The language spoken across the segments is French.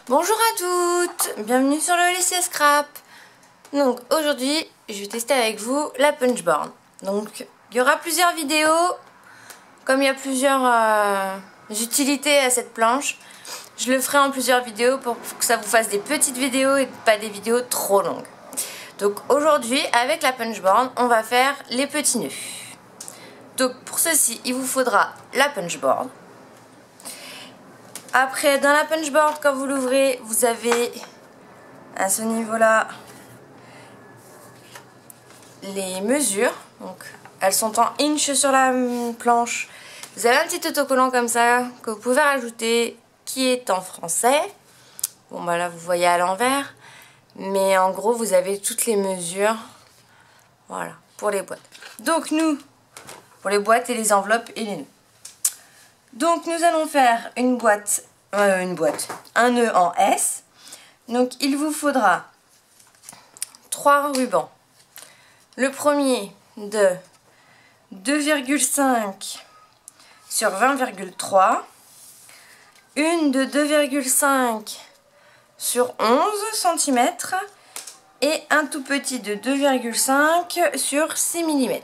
Bonjour à toutes, bienvenue sur le lycée Scrap. Donc aujourd'hui je vais tester avec vous la punchboard. Donc il y aura plusieurs vidéos, comme il y a plusieurs utilités à cette planche. Je le ferai en plusieurs vidéos pour que ça vous fasse des petites vidéos et pas des vidéos trop longues. Donc aujourd'hui avec la punchboard on va faire les petits nœuds. Donc pour ceci il vous faudra la punchboard. Après, dans la punchboard, quand vous l'ouvrez, vous avez à ce niveau-là les mesures. Donc, elles sont en inch sur la planche. Vous avez un petit autocollant comme ça que vous pouvez rajouter qui est en français. Bon, bah là, vous voyez à l'envers. Mais en gros, vous avez toutes les mesures. Voilà, pour les boîtes. Donc, nous, pour les boîtes et les enveloppes et les nœuds. Donc nous allons faire un nœud en S. Donc il vous faudra 3 rubans. Le premier de 2,5 sur 20,3. Une de 2,5 sur 11 cm. Et un tout petit de 2,5 sur 6 mm.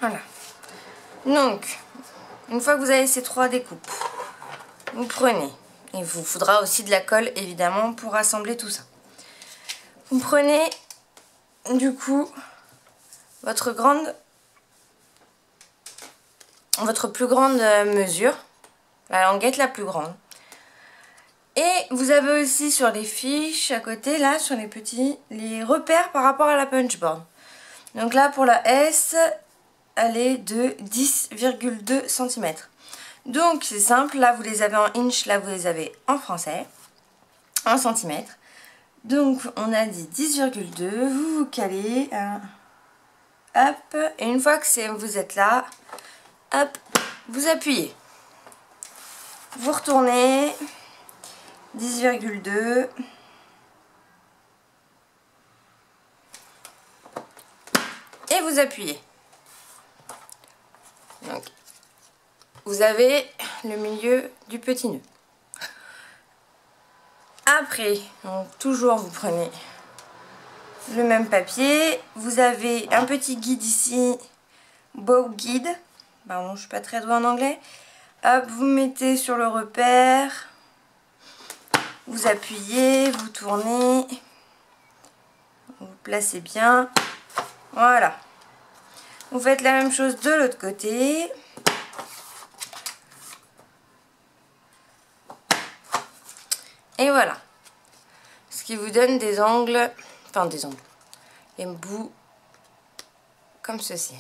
Voilà. Donc, une fois que vous avez ces 3 découpes, vous prenez, il vous faudra aussi de la colle évidemment pour assembler tout ça. Vous prenez du coup votre plus grande mesure, la languette la plus grande. Et vous avez aussi sur les fiches à côté, là sur les repères par rapport à la punchboard. Donc là pour la S, elle est de 10,2 cm. Donc c'est simple, là vous les avez en inch, là vous les avez en français, en centimètres. Donc on a dit 10,2, vous vous calez, hop, et une fois que vous êtes là, hop, vous appuyez. Vous retournez, 10,2. Et vous appuyez. Donc, vous avez le milieu du petit nœud. Après, donc toujours vous prenez le même papier. Vous avez un petit guide ici, bow guide. Pardon, je suis pas très douée en anglais. Hop, vous mettez sur le repère. Vous appuyez, vous tournez. Vous placez bien. Voilà. Vous faites la même chose de l'autre côté. Et voilà. Ce qui vous donne des angles, les bouts comme ceci.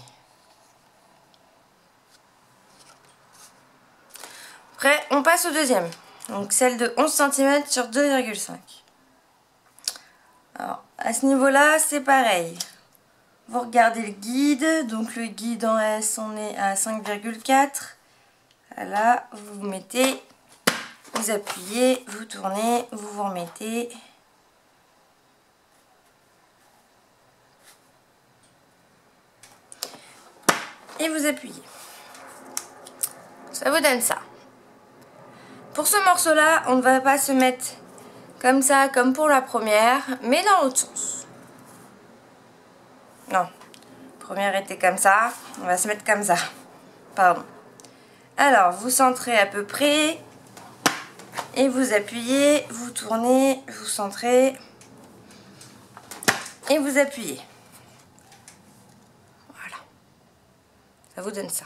Après, on passe au deuxième. Donc celle de 11 cm sur 2,5. Alors, à ce niveau-là, c'est pareil. Vous regardez le guide. Donc le guide en S, on est à 5,4. Là, vous vous mettez, vous appuyez, vous tournez, vous vous remettez. Et vous appuyez. Ça vous donne ça. Pour ce morceau-là, on ne va pas se mettre comme ça, comme pour la première, mais dans l'autre sens. Non, la première était comme ça, on va se mettre comme ça. Pardon. Alors, vous centrez à peu près, et vous appuyez, vous tournez, vous centrez, et vous appuyez. Voilà. Ça vous donne ça.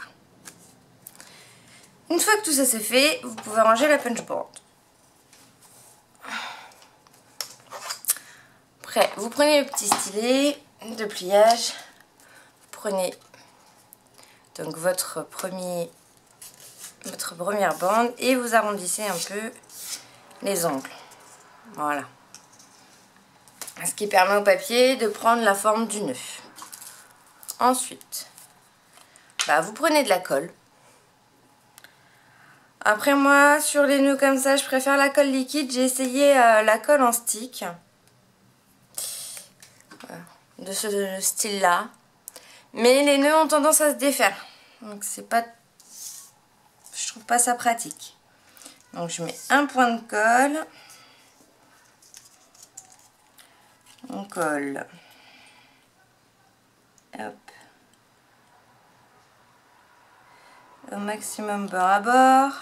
Une fois que tout ça c'est fait, vous pouvez ranger la punchboard. Après, vous prenez le petit stylet de pliage. Vous prenez donc votre première bande et vous arrondissez un peu les angles. Voilà. Ce qui permet au papier de prendre la forme du nœud. Ensuite, vous prenez de la colle. Après moi, sur les nœuds comme ça, je préfère la colle liquide. J'ai essayé la colle en stick. De ce style-là. Mais les nœuds ont tendance à se défaire. Donc c'est pas... Je trouve pas ça pratique. Donc je mets un point de colle. On colle. Hop. Au maximum bord à bord.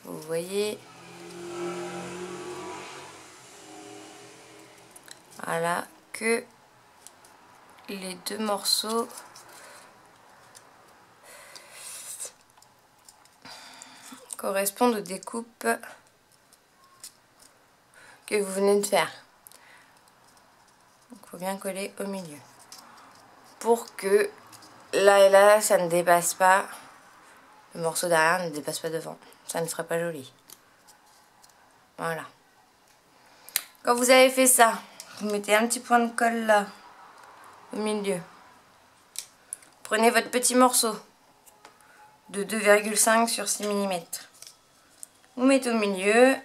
Vous voyez. Voilà, que les deux morceaux correspondent aux découpes que vous venez de faire. Donc il faut bien coller au milieu. Pour que là et là, ça ne dépasse pas, le morceau derrière ne dépasse pas devant. Ça ne serait pas joli. Voilà. Quand vous avez fait ça, vous mettez un petit point de colle là, au milieu. Prenez votre petit morceau de 2,5 sur 6 mm. Vous mettez au milieu.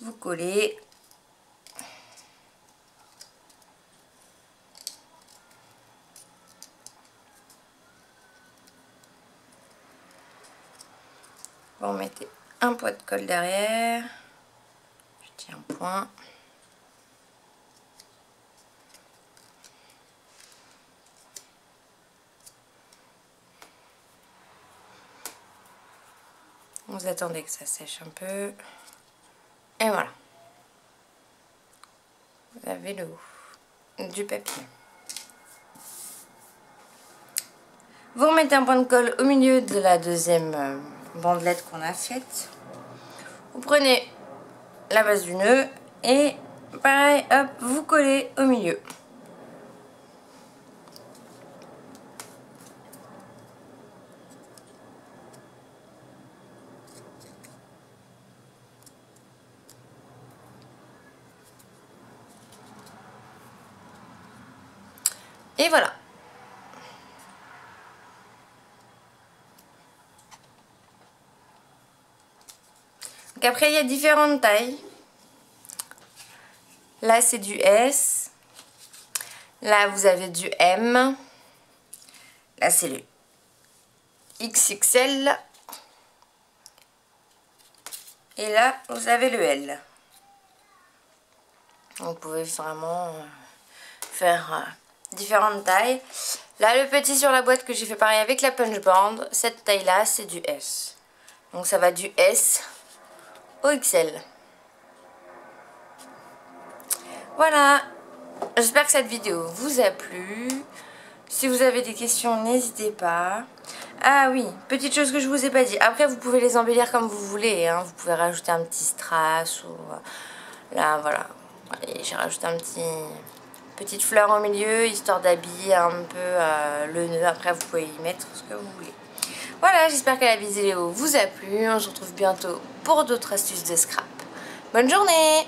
Vous collez. Vous mettez un point de colle derrière. Je tiens un point. Vous attendez que ça sèche un peu. Et voilà. Vous avez le haut du papier. Vous remettez un point de colle au milieu de la deuxième bandelette qu'on a faite. Vous prenez la base du nœud et pareil, hop, vous collez au milieu. Et voilà. Donc après, il y a différentes tailles. Là, c'est du S. Là, vous avez du M. Là, c'est le XXL. Et là, vous avez le L. Vous pouvez vraiment faire différentes tailles. Là, le petit sur la boîte que j'ai fait pareil avec la punch board, cette taille-là, c'est du S. Donc ça va du S au XL. Voilà. J'espère que cette vidéo vous a plu. Si vous avez des questions, n'hésitez pas. Ah oui, petite chose que je vous ai pas dit. Après, vous pouvez les embellir comme vous voulez. Hein. Vous pouvez rajouter un petit strass ou... Là, voilà. J'ai rajouté petite fleur au milieu, histoire d'habiller un peu le nœud. Après, vous pouvez y mettre ce que vous voulez. Voilà, j'espère que la vidéo vous a plu. On se retrouve bientôt pour d'autres astuces de scrap. Bonne journée!